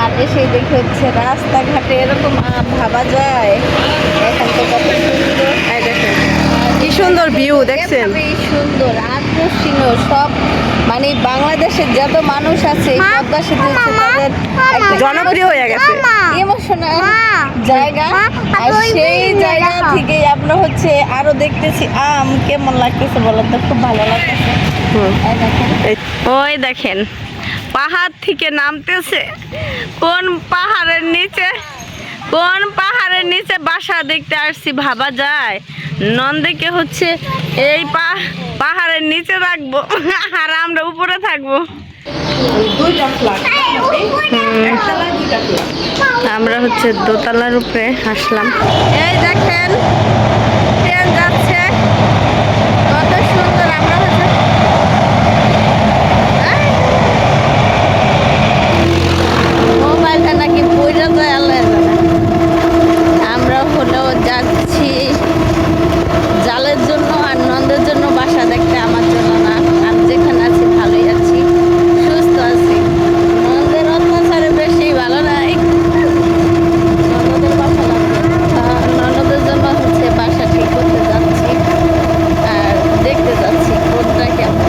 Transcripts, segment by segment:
আর এসে দেখে হচ্ছে রাস্তাঘাটে এরকম আম ভাবা যায়। এখন তো কত সুন্দর, এই দেখেন কি সুন্দর ভিউ দেখছেন। এভাবেই সুন্দর আকর্ষণীয় সব, মানে বাংলাদেশের যত মানুষ আছে এই পদ্মা সেতু হচ্ছে তাদের একটা জনপ্রিয় হয়ে গেছে। ইমোশনাল জায়গা। আর সেই জায়গা থেকে আপনার হচ্ছে আরো দেখতেছি আম কেমন লাগতেছে বলেন তো, খুব ভালো লাগতেছে। এই দেখেন, ওই দেখেন পাহাড় থেকে নামতেছে, কোন পাহাড়ের নিচে, কোন পাহাড়ের নিচে বাসা দেখতে আসছি ভাবা যায়। নন্দেকে হচ্ছে এই পাহাড়ের নিচে রাখবো আর আমরা উপরে থাকবো। আমরা হচ্ছে দোতলার উপরে আসলাম। এই দেখেন ট্রেন যাচ্ছে কত সুন্দর। আমরা হচ্ছে মোবাইলটা নাকি পয়সা যায় আল্লাহ জানে। আমরা হলেও যাচ্ছি জালের জন্য আর নন্দের জন্য বাসা দেখতে, আমার জন্য না। আমি যেখানে আছি ভালোই আছি, সুস্থ আছি। নন্দের অত্যাচারে বেশি ভালো নাই। ননদের বাসা লাগবে, ননদের জন্য হচ্ছে বাসা ঠিক করতে যাচ্ছি আর দেখতে যাচ্ছি কোনটা কেমন।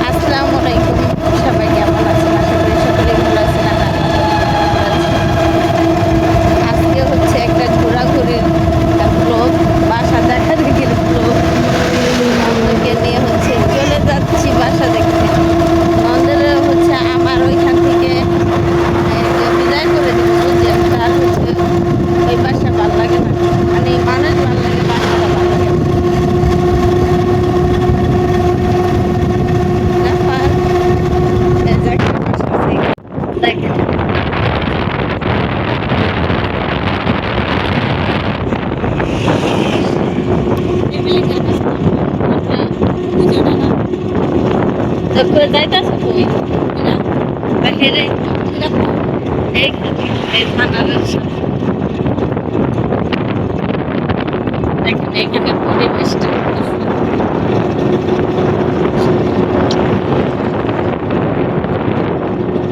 আসসালামু আলাইকুম, সবাই কেমন আছেন? আশা করি সকলেই ভালো আছেন। আর আমিও ভালো আছি। আজকে হচ্ছে একটা ঘোরাঘুরির ব্লগ, বাসা দেখার দিকের ব্লগ। নন্দকে নিয়ে হচ্ছে চলে যাচ্ছি বাসা দেখতে। নন্দের হচ্ছে আমার ওইখান থেকে বিদায় করে দিব, যে তার হচ্ছে ওই বাসা ভালো লাগে না, মানে মানুষ ভালো লাগে, বাসাটা ভালো লাগে না। ব্যাপার এই জায়গায় বাসা আছে, দেখেন যাইতেছে তুমি বাহিরে এইখানে এই থানার সামনে। দেখেন এখানে পরিবেশটা কত সুন্দর।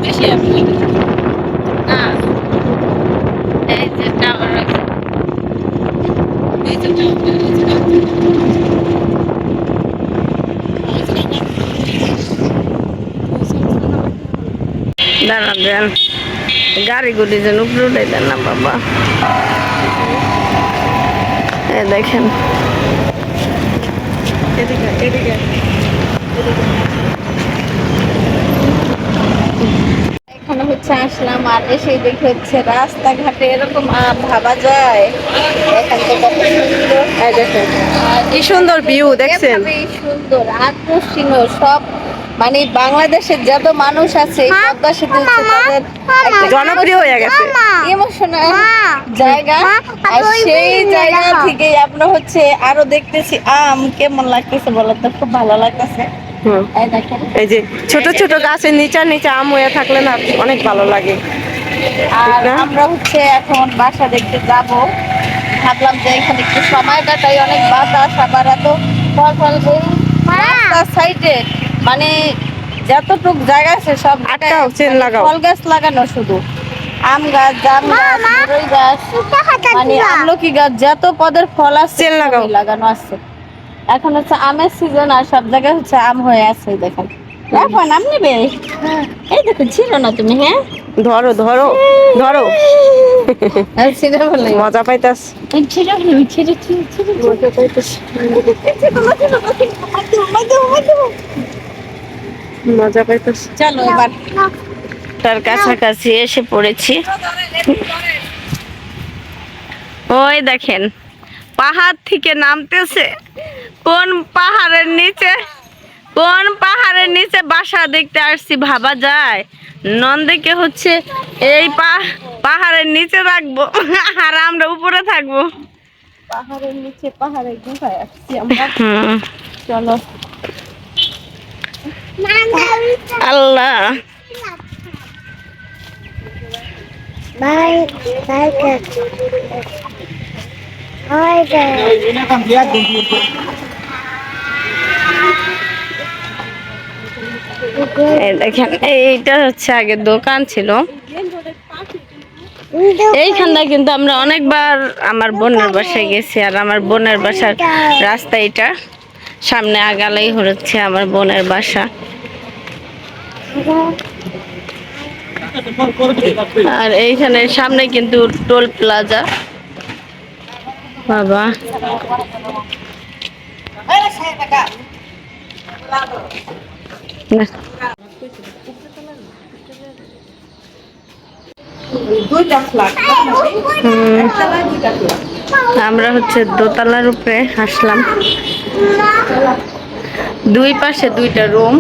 বেশি আমি না, এই যে টাওয়ার আছে, এই যে টাওয়ার, এই যে দাঁড়ান দেন, গাড়িগুলি যেন উপরে উঠে দেন না বাবা। এই দেখেন এদিকে এদিকে এখানে হচ্ছে আসলাম আর এসে দেখে হচ্ছে রাস্তাঘাটে এরকম আম ভাবা যায়। এখান তো কত সুন্দর, এই দেখেন কি সুন্দর ভিউ দেখছেন। এভাবেই সুন্দর আকর্ষণীয় সব, মানে বাংলাদেশের যত মানুষ আছে এই পদ্মা সেতু হচ্ছে তাদের একটা জনপ্রিয় হয়ে গেছে। ইমোশনাল জায়গা। আর সেই জায়গা থেকে আপনার হচ্ছে আরো দেখতেছি আম কেমন লাগতেছে বলেন তো, খুব ভালো লাগতেছে। এই দেখেন, এই যে ছোট ছোট গাছের নিচে নিচে আম হয়ে থাকলে না অনেক ভালো লাগে। আর আমরা হচ্ছে এখন বাসা দেখতে যাব। ভাবলাম যে এখানে একটু সময় কাটাই, অনেক বাতাস, আবার এত ফল ফল এই রাস্তার সাইডে, মানে যতটুক জায়গা আছে সব আটকাও, চেন লাগাও। ফল গাছ লাগানো, শুধু আম গাছ, জাম গাছ, বরই গাছ, মানে আমলকি গাছ, যত পদের ফল আছে চেন লাগাও। সবই লাগানো আছে। এখন হচ্ছে আমের সিজন আর সব জায়গায় হচ্ছে আম হয়ে আছে। দেখেন দেখো আম নেবে, এই দেখো ছিল না তুমি, হ্যাঁ ধরো ধরো ধরো, ছিঁড়ে বলে মজা পাইতাস। ছিঁড়ে বলে ছিঁড়ে ছিঁড়ে ছিঁড়ে মজা পাইতাস, মজা পাইতাস। চলো এবার তার কাছাকাছি এসে পড়েছি। ওই দেখেন পাহাড় থেকে নামতেছে, কোন পাহাড়ের নিচে, কোন পাহাড়ের নিচে বাসা দেখতে আসছি ভাবা যায়। নন্দেকে হচ্ছে এই পাহাড়ের নিচে রাখবো আর আমরা উপরে থাকবো। পাহাড়ের নিচে পাহাড়ের গুহায় আসছি আমরা। চলো আল্লাহ Bye. Bye. Bye. এই দেখেন এইটা হচ্ছে আগে দোকান ছিল। এইখানটা কিন্তু আমরা অনেকবার আমার বোনের বাসায় গেছি, আর আমার বোনের বাসার রাস্তা এটা, সামনে আগালেই হচ্ছে আমার বোনের বাসা। আর এইখানে সামনে কিন্তু টোল প্লাজা। বাবা না। আমরা হচ্ছে দোতলার উপরে আসলাম। দুই পাশে দুইটা রুম,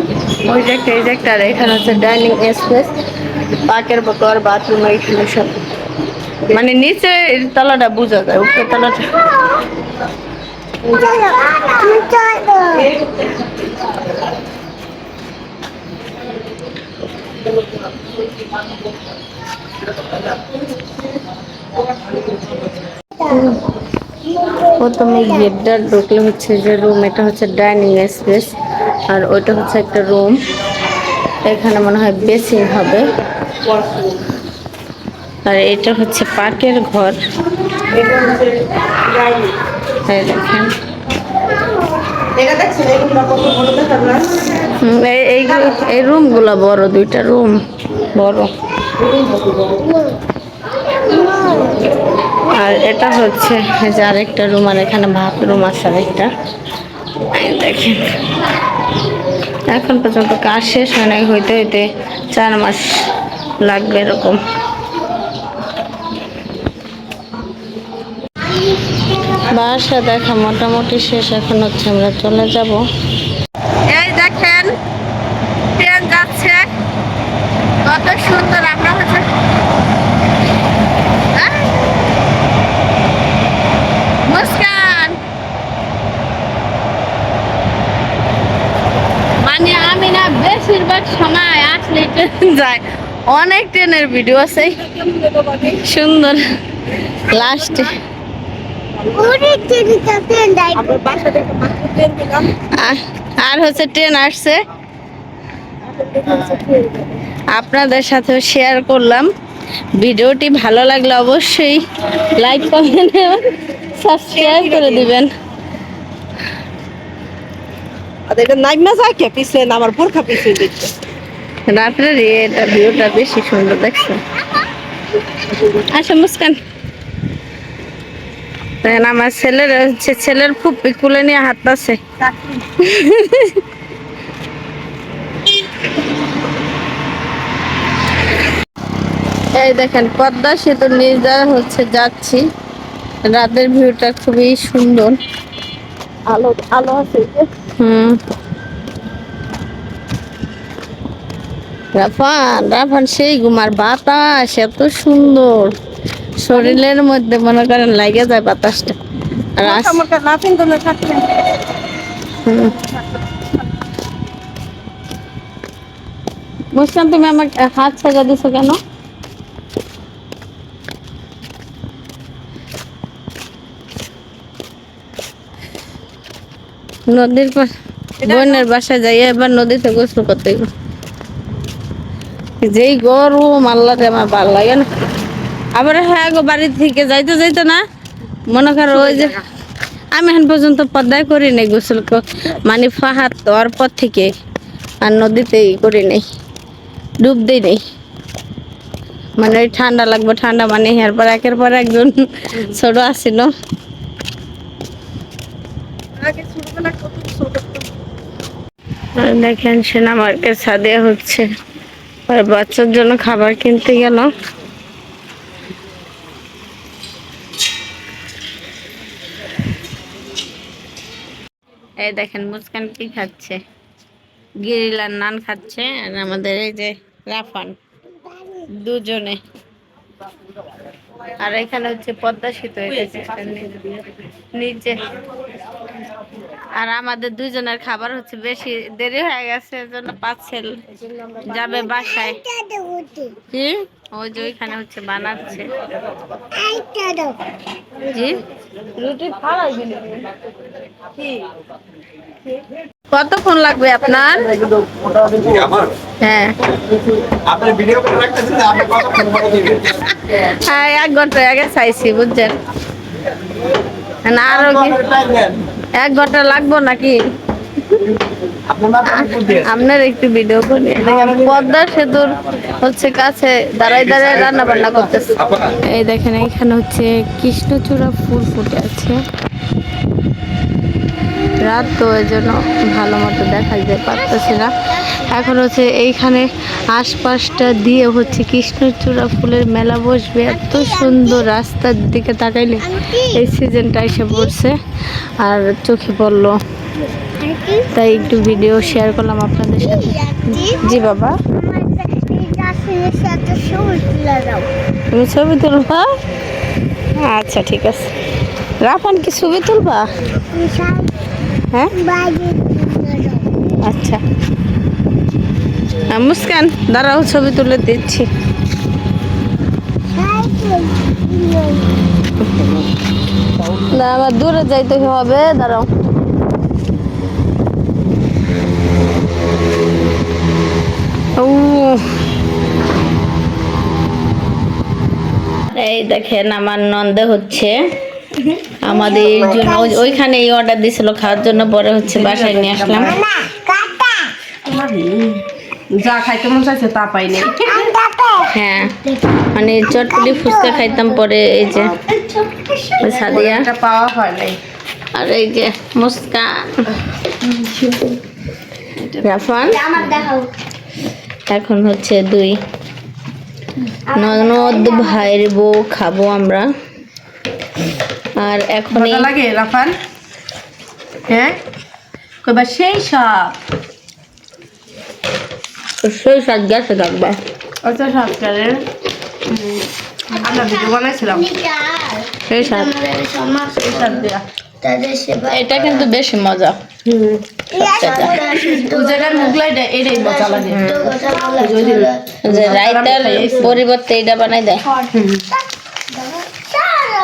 ওই যে একটা এই যে একটা, আর এখানে হচ্ছে ডাইনিং স্পেস, পাকের বকর বাথরুম এইখানে সব। মানে নিচে তলাটা বোঝা যায়, উপরে তলাটা প্রথমে গেটটা ঢুকলে হচ্ছে যে রুম, এটা হচ্ছে ডাইনিং স্পেস, আর ওইটা হচ্ছে একটা রুম। এখানে মনে হয় বেসিং হবে, আর এটা হচ্ছে পাকের ঘর। এই দেখেন এই রুম গুলা বড়, দুইটা রুম বড়। আর এটা হচ্ছে যে আরেকটা রুম, আর এখানে বাথরুম আছে আরেকটা। দেখেন এখন পর্যন্ত কাজ শেষ হয় নাই, হইতে হইতে 4 মাস লাগবে এরকম। বাসা দেখা মোটামুটি শেষ, এখন হচ্ছে আমরা চলে যাব। এই দেখেন ট্রেন যাচ্ছে, কত সুন্দর। আমরা হচ্ছে মুস্কান, মানে আমি না বেশিরভাগ সময় আসলে ট্রেন যায়, অনেক ট্রেনের ভিডিও আছে সুন্দর। লাস্টে আর হচ্ছে ট্রেন আসছে, আপনাদের সাথে শেয়ার করলাম। ভিডিওটি ভালো লাগলে অবশ্যই লাইক কমেন্ট এবং সাবস্ক্রাইব করে দিবেন। রাত্রের এটা ভিউটা বেশি সুন্দর দেখছে। আচ্ছা মুস্কান, আমার ছেলের হচ্ছে ছেলের ফুপি কুলে নিয়ে হাঁটতেছে। এই দেখেন পদ্মা সেতু নিজে হচ্ছে যাচ্ছি, রাতের ভিউটা খুবই সুন্দর। আলো আলো আছে। রাফান রাফান সেই ঘুমার, বাতাস এত সুন্দর, শরীরের মধ্যে মনে করেন লাগে যায় বাতাসটা। মুস্কান তুমি আমার হাত সাজা দিছো কেন? নদীর পর বোনের বাসায় যাই, এবার নদীতে গোসল করতে। যেই গরম আল্লাহরে আমার ভালো লাগে না। আবার হ্যাঁ গো, বাড়ি থেকে যাইতে যাইতে না মনে করো ওই যে আমি এখন পর্যন্ত পদ্মায় করি নাই গোসল, মানে পাহাড় তোর পর থেকে আর নদীতেই করি নাই, ডুব দিই নেই। মানে ওই ঠান্ডা লাগবে, ঠান্ডা মানে এরপর একের পর একজন ছোট আসছিল। দেখেন সেনা মার্কেট সাদিয়া হচ্ছে আর বাচ্চার জন্য খাবার কিনতে গেল। এই দেখেন মুস্কান কি খাচ্ছে, গিরিলার নান খাচ্ছে, আর আমাদের এই যে রাফান দুজনে। আর এখানে হচ্ছে পদ্মা সেতু নিচে। আর আমাদের দুজনের খাবার হচ্ছে বেশি দেরি হয়ে গেছে, এজন্য পাচ্ছেল যাবে বাসায়। কি ওই যে ওইখানে হচ্ছে বানাচ্ছে। জি রুটি খাওয়াই দিলি কি কতক্ষণ লাগবে আপনার? হ্যাঁ হ্যাঁ 1 ঘন্টা আগে চাইছি বুঝছেন না আরো কি 1 ঘন্টা লাগবো নাকি? আপনার একটু ভিডিও করি দেখেন পদ্মা সেতুর হচ্ছে কাছে দাঁড়াই দাঁড়াই রান্না বান্না করতেছে। এই দেখেন এখানে হচ্ছে কৃষ্ণচূড়া ফুল ফুটে আছে। রাত তো এই জন্য ভালো মতো দেখা যেতে পারতেছে না। এখন হচ্ছে এইখানে আশপাশটা দিয়ে হচ্ছে কৃষ্ণচূড়া ফুলের মেলা বসবে। এত সুন্দর, রাস্তার দিকে তাকাইলে এই সিজনটা এসে পড়ছে আর চোখে পড়লো, তাই একটু ভিডিও শেয়ার করলাম আপনাদের সাথে। জি বাবা, তুমি ছবি তুলবা? আচ্ছা ঠিক আছে। রাফান কি ছবি তুলবা? হ্যাঁ আচ্ছা মুস্কান দাঁড়াও, ছবি তুলে দিচ্ছি। না আবার দূরে যাইতে হবে, দাঁড়াও। এই দেখেন আমার নন্দে হচ্ছে আমাদের জন্য ওইখানে অর্ডার দিছিল খাওয়ার জন্য, পরে হচ্ছে বাসায় নিয়ে আসলাম। যা খাইতে মন চাইছে তা পাই নাই। হ্যাঁ মানে চটপটি ফুচকা খাইতাম, পরে এই যে সাদিয়া এটা পাওয়া হয় নাই। আর এই যে মুস্কান, রাফান। এখন হচ্ছে 2 ননদ ভাইয়ের বউ খাবো আমরা। আর এখনই ভালো লাগে রাফান? হ্যাঁ কইবা সেই সব সেই সাত গেছে থাকবে। অত সরকারের আমরা ভিডিও বানাইছিলাম সেই সাত সেই সব দিয়া। এটা কিন্তু বেশি মজা। যেটা মুগলাই দেয় এটাই মজা লাগে। যে রাইতার পরিবর্তে এটা বানাই দেয়।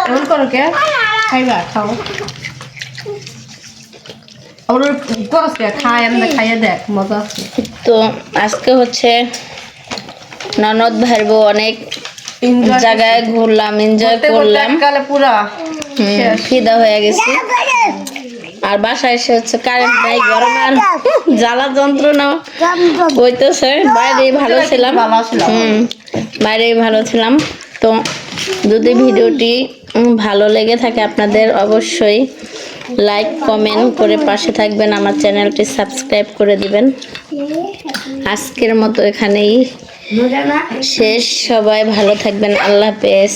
এমন করো কে? খাইবা খাও। ওর করস কে? খাই আমরা খাইয়ে দেখ মজা আছে। তো আজকে হচ্ছে ননদ ভাইয়ের বউ অনেক জায়গায় ঘুরলাম, এনজয় করলাম, কালে পুরা ফিদা হয়ে গেছি। আর বাসায় এসে হচ্ছে কারেন্ট নাই, গরমে আর জ্বালা যন্ত্রণা হইতেছে। বাইরেই ভালো ছিলাম, বাইরেই ভালো ছিলাম। তো যদি ভিডিওটি ভালো লেগে থাকে আপনাদের, অবশ্যই লাইক কমেন্ট করে পাশে থাকবেন, আমার চ্যানেলটি সাবস্ক্রাইব করে দিবেন। আজকের মতো এখানেই শেষ। সবাই ভালো থাকবেন, আল্লাহ হাফেজ।